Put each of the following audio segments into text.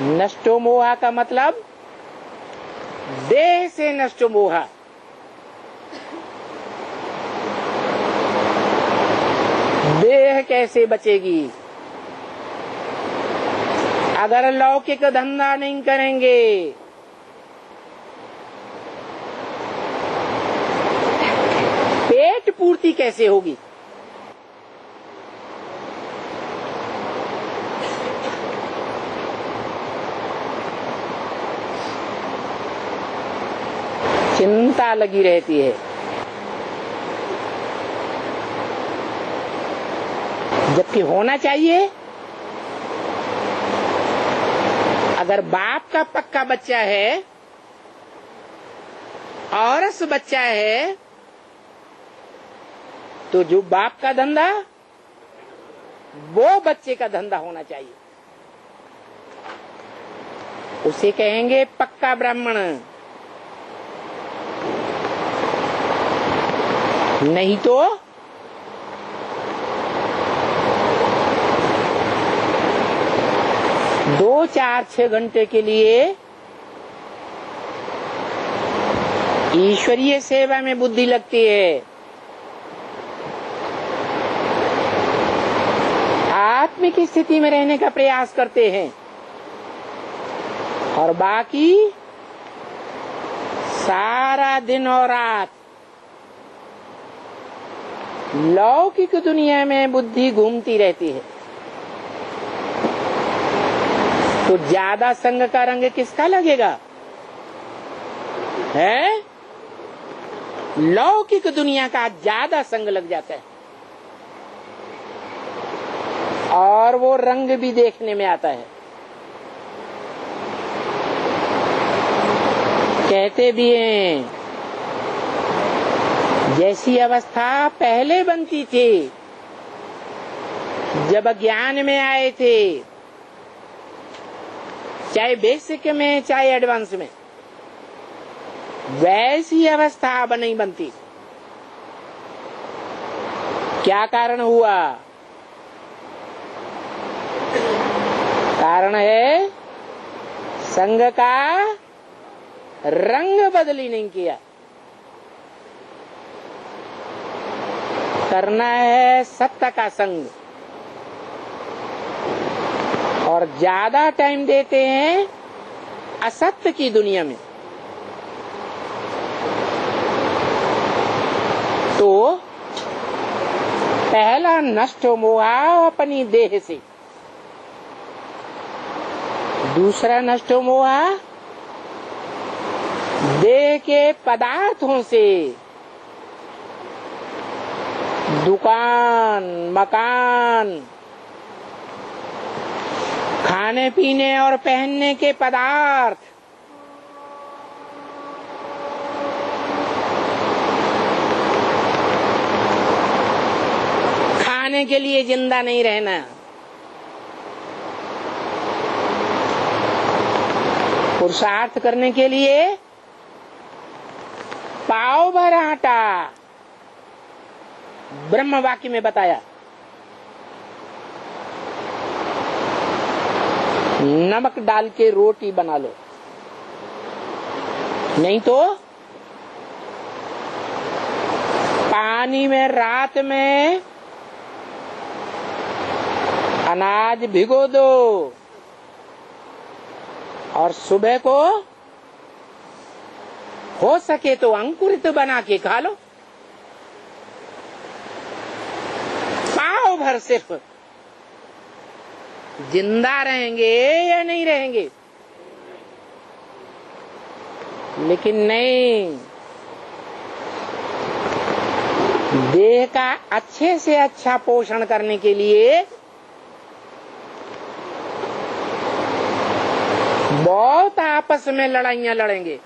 नष्टो मोहा का मतलब देह से नष्ट मोहा। देह कैसे बचेगी अगर लौकिक धंधा नहीं करेंगे? पेट पूर्ति कैसे होगी? चिंता लगी रहती है। जबकि होना चाहिए, अगर बाप का पक्का बच्चा है, औरस बच्चा है, तो जो बाप का धंधा वो बच्चे का धंधा होना चाहिए। उसे कहेंगे पक्का ब्राह्मण। नहीं तो दो चार 6 घंटे के लिए ईश्वरीय सेवा में बुद्धि लगती है, आत्मिक स्थिति में रहने का प्रयास करते हैं, और बाकी सारा दिन और रात लौकिक दुनिया में बुद्धि घूमती रहती है। तो ज्यादा संग का रंग किसका लगेगा? है लौकिक दुनिया का ज्यादा संग लग जाता है, और वो रंग भी देखने में आता है। कहते भी हैं, जैसी अवस्था पहले बनती थी जब ज्ञान में आए थे, चाहे बेसिक में चाहे एडवांस में, वैसी अवस्था अब नहीं बनती। क्या कारण हुआ? कारण है संग का रंग बदली नहीं किया। करना है सत्य का संग, और ज्यादा टाइम देते हैं असत्य की दुनिया में। तो पहला नष्ट मोहा अपनी देह से, दूसरा नष्ट मोहा देह के पदार्थों से, दुकान, मकान, खाने पीने और पहनने के पदार्थ, खाने के लिए जिंदा नहीं रहना। पुरुषार्थ करने के लिए पाव भर आटा, ब्रह्म वाक्य में बताया। नमक डाल के रोटी बना लो, नहीं तो पानी में रात में अनाज भिगो दो और सुबह को हो सके तो अंकुरित बना के खा लो। पाव भर सिर्फ। जिंदा रहेंगे या नहीं रहेंगे? लेकिन नहीं, देह का अच्छे से अच्छा पोषण करने के लिए बहुत आपस में लड़ाइयां लड़ेंगे।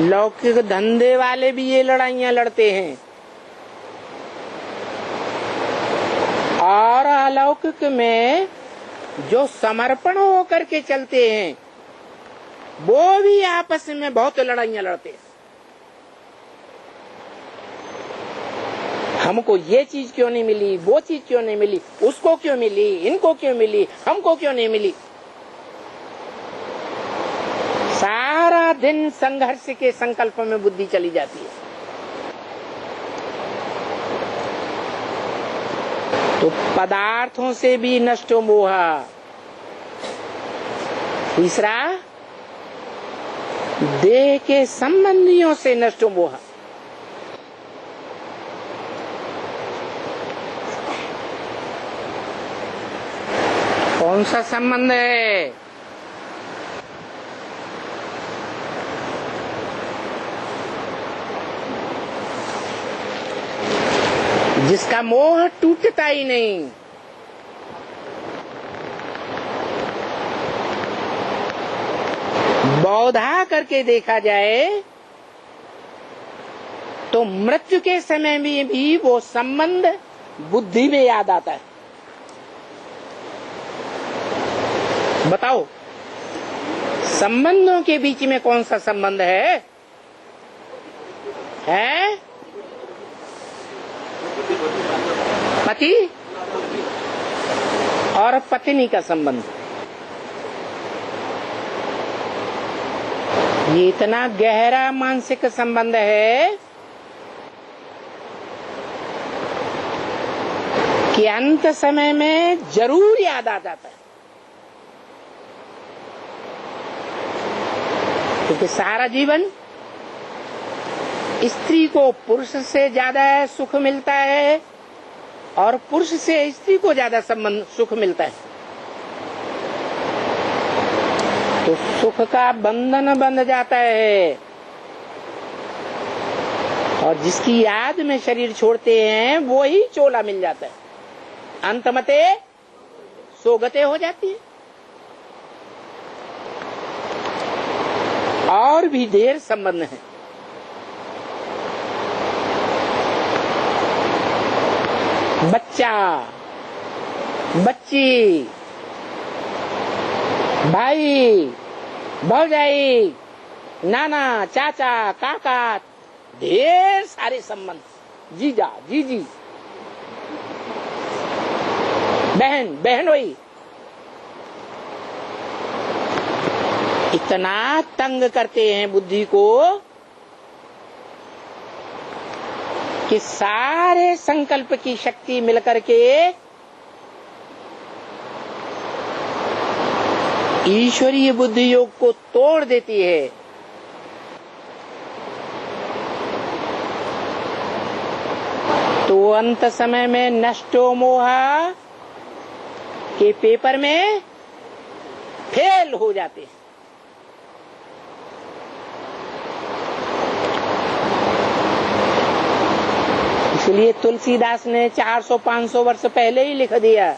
लौकिक धंधे वाले भी ये लड़ाइयां लड़ते हैं, और अलौकिक में जो समर्पण होकर के चलते हैं वो भी आपस में बहुत लड़ाइयां लड़ते हैं। हमको ये चीज क्यों नहीं मिली, वो चीज क्यों नहीं मिली, उसको क्यों मिली, इनको क्यों मिली, हमको क्यों नहीं मिली। सारा दिन संघर्ष के संकल्प में बुद्धि चली जाती है। तो पदार्थों से भी नष्ट मोह। तीसरा, देह के संबंधियों से नष्ट मोह। कौन सा संबंध है? जिसका मोह टूटता ही नहीं। बौधा करके देखा जाए तो मृत्यु के समय में भी वो संबंध बुद्धि में याद आता है। बताओ, संबंधों के बीच में कौन सा संबंध है? पति और पत्नी का संबंध। ये इतना गहरा मानसिक संबंध है कि अंत समय में जरूर याद आ जाता है। क्योंकि सारा जीवन स्त्री को पुरुष से ज्यादा सुख मिलता है और पुरुष से स्त्री को ज्यादा संबंध सुख मिलता है। तो सुख का बंधन बंध जाता है और जिसकी याद में शरीर छोड़ते हैं वो ही चोला मिल जाता है। अंतमते सोगते हो जाती है। और भी ढेर संबंध है। बच्चा, बच्ची, भाई, भौजाई, नाना, चाचा, काका, ढेर सारे संबंध। जीजा, जीजी, बहन, बहनोई। इतना तंग करते हैं बुद्धि को कि सारे संकल्प की शक्ति मिलकर के ईश्वरीय बुद्धि योग को तोड़ देती है। तो अंत समय में नष्टो मोह के पेपर में फेल हो जाते हैं। इसलिए तुलसीदास ने 400-500 वर्ष पहले ही लिख दिया,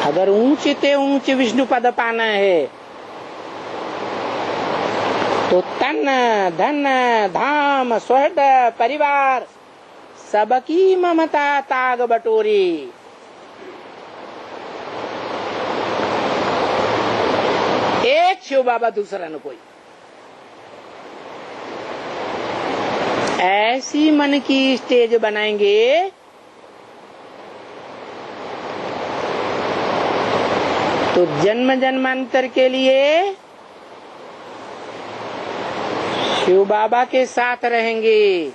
अगर ऊंचे ते ऊंचे विष्णु पद पाना है तो तन, धन, धाम, स्वहृद, परिवार सबकी ममता ताग बटोरी। एक शिव बाबा, दूसरा न कोई। ऐसी मन की स्टेज बनाएंगे तो जन्म जन्मांतर के लिए शिव बाबा के साथ रहेंगे।